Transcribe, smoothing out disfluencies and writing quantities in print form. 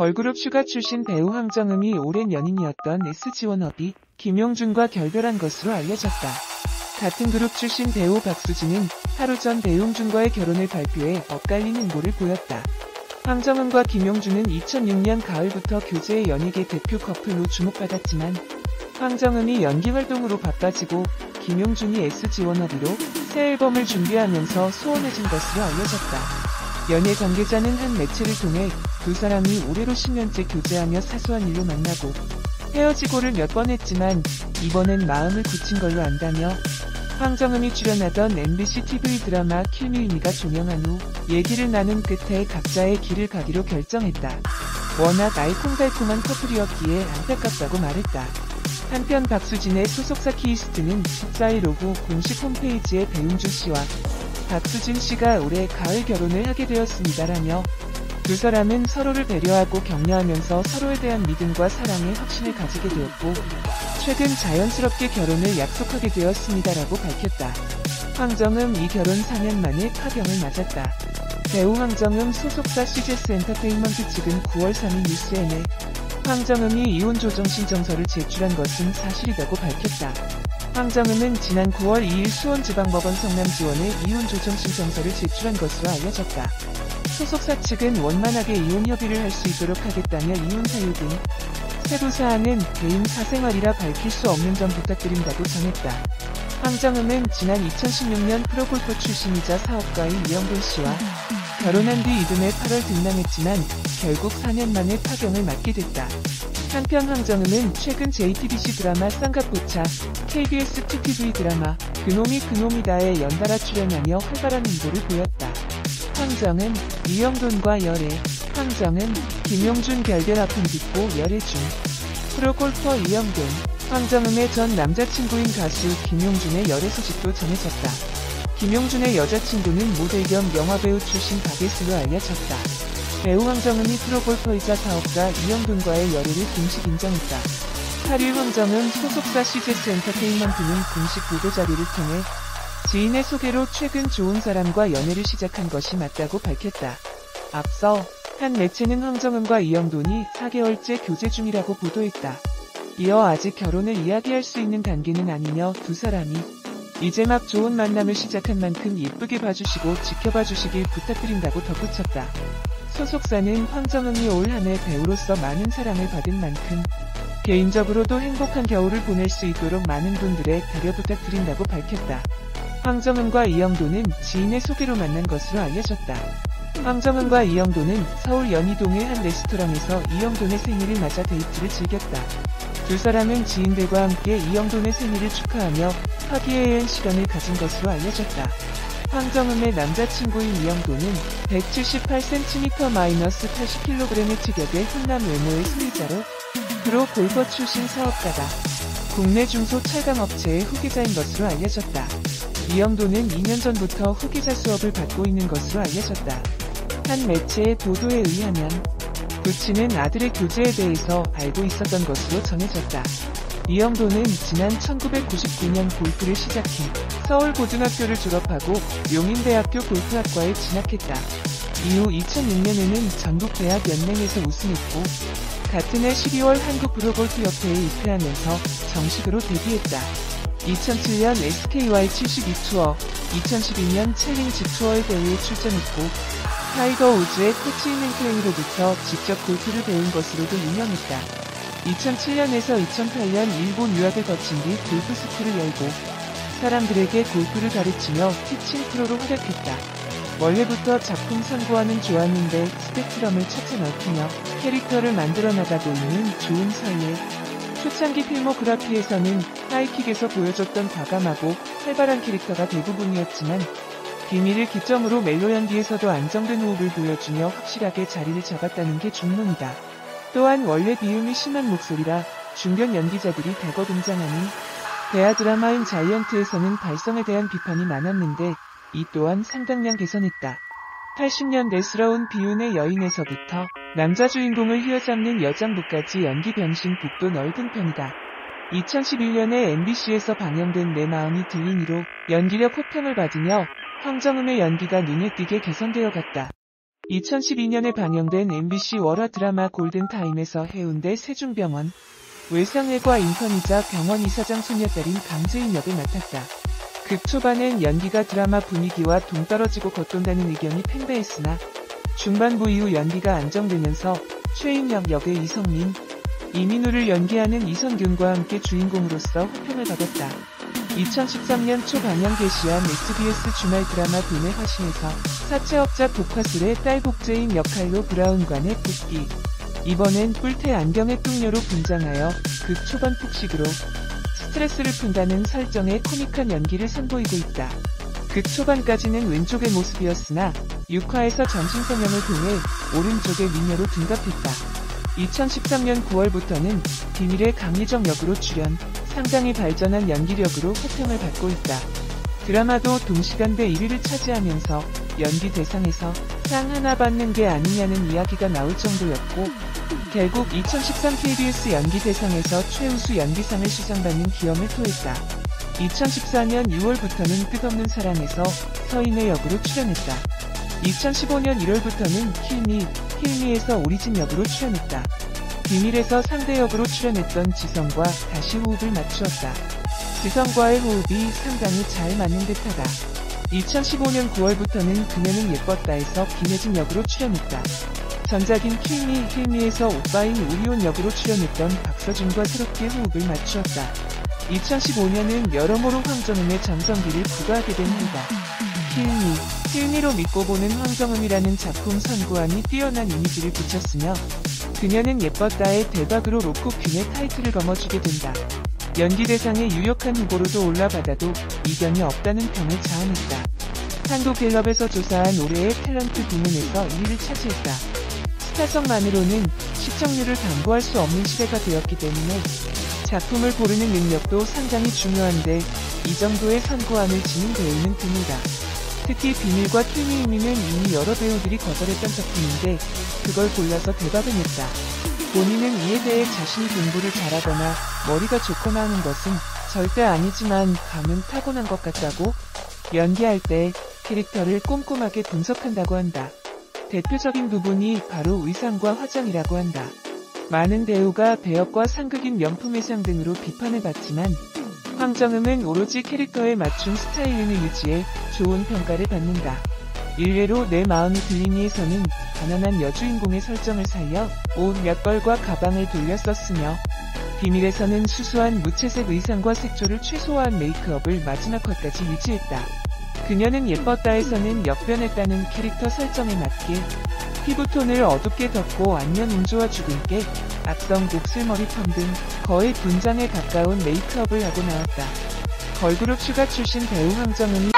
걸그룹 슈가 출신 배우 황정음이 오랜 연인이었던 SG워너비 김용준과 결별한 것으로 알려졌다. 같은 그룹 출신 배우 박수진은 하루 전 배용준과의 결혼을 발표해 엇갈린 행보를 보였다. 황정음과 김용준은 2006년 가을부터 교제의 연예계 대표 커플로 주목받았지만 황정음이 연기 활동으로 바빠지고 김용준이 SG워너비로 새 앨범을 준비하면서 소원해진 것으로 알려졌다. 연예 관계자는 한 매체를 통해 두 사람이 올해로 10년째 교제하며 사소한 일로 만나고 헤어지고를 몇 번 했지만 이번엔 마음을 굳힌 걸로 안다며 황정음이 출연하던 MBC TV 드라마 킬미유미가 종영한 후 얘기를 나눈 끝에 각자의 길을 가기로 결정했다. 워낙 알콩달콩한 커플이었기에 안타깝다고 말했다. 한편 박수진의 소속사 키이스트는 14일 오후 공식 홈페이지에 배용준 씨와 박수진 씨가 올해 가을 결혼을 하게 되었습니다라며 두 사람은 서로를 배려하고 격려하면서 서로에 대한 믿음과 사랑에 확신을 가지게 되었고 최근 자연스럽게 결혼을 약속하게 되었습니다라고 밝혔다. 황정음 이 결혼 4년 만에 파경을 맞았다. 배우 황정음 소속사 CGS 엔터테인먼트 측은 9월 3일 뉴스N에 황정음이 이혼 조정 신청서를 제출한 것은 사실이라고 밝혔다. 황정음은 지난 9월 2일 수원지방법원 성남지원에 이혼 조정 신청서를 제출한 것으로 알려졌다. 소속사 측은 원만하게 이혼 협의를 할 수 있도록 하겠다며 이혼 사유 등 세부 사항은 개인 사생활이라 밝힐 수 없는 점 부탁드린다고 전했다. 황정음은 지난 2016년 프로골퍼 출신이자 사업가인 이영돈 씨와 결혼한 뒤 이듬해 8월 등남했지만 결국 4년 만에 파경을 맞게 됐다. 한편 황정음은 최근 JTBC 드라마 쌍가포차, KBS TTV 드라마 그놈이 그놈이다에 연달아 출연하며 활발한 행보를 보였다. 황정은, 이영돈과 열애, 황정은, 김용준 결별 아픔 딛고 열애 중. 프로골퍼 이영돈, 황정음의 전 남자친구인 가수 김용준의 열애 소식도 전해졌다. 김용준의 여자친구는 모델 겸 영화배우 출신 박예슬로 알려졌다. 배우 황정음이 프로골퍼이자 사업가 이영돈과의 열애를 공식 인정했다. 8일 황정음 소속사 CGS 엔터테인먼트는 공식 보도자료를 통해 지인의 소개로 최근 좋은 사람과 연애를 시작한 것이 맞다고 밝혔다. 앞서 한 매체는 황정음과 이영돈이 4개월째 교제 중이라고 보도했다. 이어 아직 결혼을 이야기할 수 있는 단계는 아니며 두 사람이 이제 막 좋은 만남을 시작한 만큼 예쁘게 봐주시고 지켜봐주시길 부탁드린다고 덧붙였다. 소속사는 황정음이 올 한 해 배우로서 많은 사랑을 받은 만큼 개인적으로도 행복한 겨울을 보낼 수 있도록 많은 분들의 배려 부탁드린다고 밝혔다. 황정음과 이영돈은 지인의 소개로 만난 것으로 알려졌다. 황정음과 이영돈은 서울 연희동의 한 레스토랑에서 이영돈의 생일을 맞아 데이트를 즐겼다. 두 사람은 지인들과 함께 이영돈의 생일을 축하하며 화기애애한 시간을 가진 것으로 알려졌다. 황정음의 남자친구인 이영돈은 178cm-80kg의 체격의 훈남 외모의 소유자로 프로 골퍼 출신 사업가다. 국내 중소찰강업체의 후계자인 것으로 알려졌다. 이영돈은 2년 전부터 후계자 수업을 받고 있는 것으로 알려졌다. 한 매체의 보도에 의하면 부친은 아들의 교제에 대해서 알고 있었던 것으로 전해졌다. 이영돈은 지난 1999년 골프를 시작해 서울고등학교를 졸업하고 용인대학교 골프학과에 진학했다. 이후 2006년에는 전국대학연맹에서 우승했고 같은 해 12월 한국프로골프협회에 입회하면서 정식으로 데뷔했다. 2007년 SKY 72투어, 2012년 챌린지 투어의 대회에 출전했고 타이거 우즈의 코치인 행크행으로부터 직접 골프를 배운 것으로도 유명했다. 2007년에서 2008년 일본 유학을 거친 뒤 골프 스쿨을 열고 사람들에게 골프를 가르치며 티칭 프로로 활약했다. 원래부터 작품 선고하는 좋았는데 스펙트럼을 차차 넓히며 캐릭터를 만들어 나가고 있는 좋은 사이에 초창기 필모그래피에서는 하이킥에서 보여줬던 과감하고 활발한 캐릭터가 대부분이었지만 비밀을 기점으로 멜로 연기에서도 안정된 호흡을 보여주며 확실하게 자리를 잡았다는 게 중론이다. 또한 원래 비음이 심한 목소리라 중견 연기자들이 대거 등장하는 대하 드라마인 자이언트에서는 발성에 대한 비판이 많았는데 이 또한 상당량 개선했다. 80년대스러운 비운의 여인에서부터 남자 주인공을 휘어잡는 여장부까지 연기 변신폭도 넓은 편이다. 2011년에 MBC에서 방영된 내 마음이 들리니로 연기력 호평을 받으며 황정음의 연기가 눈에 띄게 개선되어 갔다. 2012년에 방영된 MBC 월화 드라마 골든타임에서 해운대 세종병원 외상외과 인턴이자 병원 이사장 소녀딸인 강재인 역을 맡았다. 극 초반엔 연기가 드라마 분위기와 동떨어지고 겉돈다는 의견이 팽배했으나 중반부 이후 연기가 안정되면서 최인혁 역의 이성민, 이민우를 연기하는 이선균과 함께 주인공으로서 호평을 받았다. 2013년 초 방영 개시한 SBS 주말 드라마 붐의 화신에서 사채업자 복화술의 딸 복제인 역할로 브라운관에 복귀. 이번엔 뿔테 안경의 뚱녀로 분장하여 극 초반 폭식으로 스트레스를 푼다는 설정의 코믹한 연기를 선보이고 있다. 극 초반까지는 왼쪽의 모습이었으나 6화에서 전신성형을 통해 오른쪽의 미녀로 둔갑했다. 2013년 9월부터는 비밀의 강희정 역으로 출연, 상당히 발전한 연기력으로 호평을 받고 있다. 드라마도 동시간대 1위를 차지하면서 연기 대상에서 상 하나 받는 게 아니냐는 이야기가 나올 정도였고, 결국 2013 KBS 연기대상에서 최우수 연기상을 수상받는 기염을 토했다. 2014년 6월부터는 끝없는 사랑에서 서인의 역으로 출연했다. 2015년 1월부터는 킬미에서 오리진 역으로 출연했다. 비밀에서 상대 역으로 출연했던 지성과 다시 호흡을 맞추었다. 지성과의 호흡이 상당히 잘 맞는 듯하다. 2015년 9월부터는 그녀는 예뻤다에서 김혜진 역으로 출연했다. 전작인 킬미에서 오빠인 오리온 역으로 출연했던 박서준과 새롭게 호흡을 맞추었다. 2015년은 여러모로 황정음의 전성기를 부과하게 된 해다. 킬미로 믿고 보는 황정음이라는 작품 선구안이 뛰어난 이미지를 붙였으며 그녀는 예뻤다의 대박으로 로코퀸의 타이틀을 거머쥐게 된다. 연기대상의 유력한 후보로도 올라받아도 이견이 없다는 평을 자아냈다. 한국갤럽에서 조사한 올해의 탤런트 부문에서 1위를 차지했다. 스타성만으로는 시청률을 담보할 수 없는 시대가 되었기 때문에 작품을 고르는 능력도 상당히 중요한데 이 정도의 선구안을 지닌 배우는 드물다. 특히 비밀과 킬미는 이미 여러 배우들이 거절했던 작품인데 그걸 골라서 대박을 냈다. 본인은 이에 대해 자신이 공부를 잘하거나 머리가 좋거나 하는 것은 절대 아니지만 감은 타고난 것 같다고, 연기할 때 캐릭터를 꼼꼼하게 분석한다고 한다. 대표적인 부분이 바로 의상과 화장이라고 한다. 많은 배우가 배역과 상극인 명품 의상 등으로 비판을 받지만 황정음은 오로지 캐릭터에 맞춘 스타일링을 유지해 좋은 평가를 받는다. 일례로 내 마음이 들리니에서는 가난한 여주인공의 설정을 살려 옷 몇 벌과 가방을 돌려 썼으며 비밀에서는 수수한 무채색 의상과 색조를 최소화한 메이크업을 마지막 컷까지 유지했다. 그녀는 예뻤다에서는 역변했다는 캐릭터 설정에 맞게 피부톤을 어둡게 덮고 안면 운조와 주근깨, 악성 녹슬머리 펌 등 거의 분장에 가까운 메이크업을 하고 나왔다. 걸그룹 슈가 출신 배우 황정음이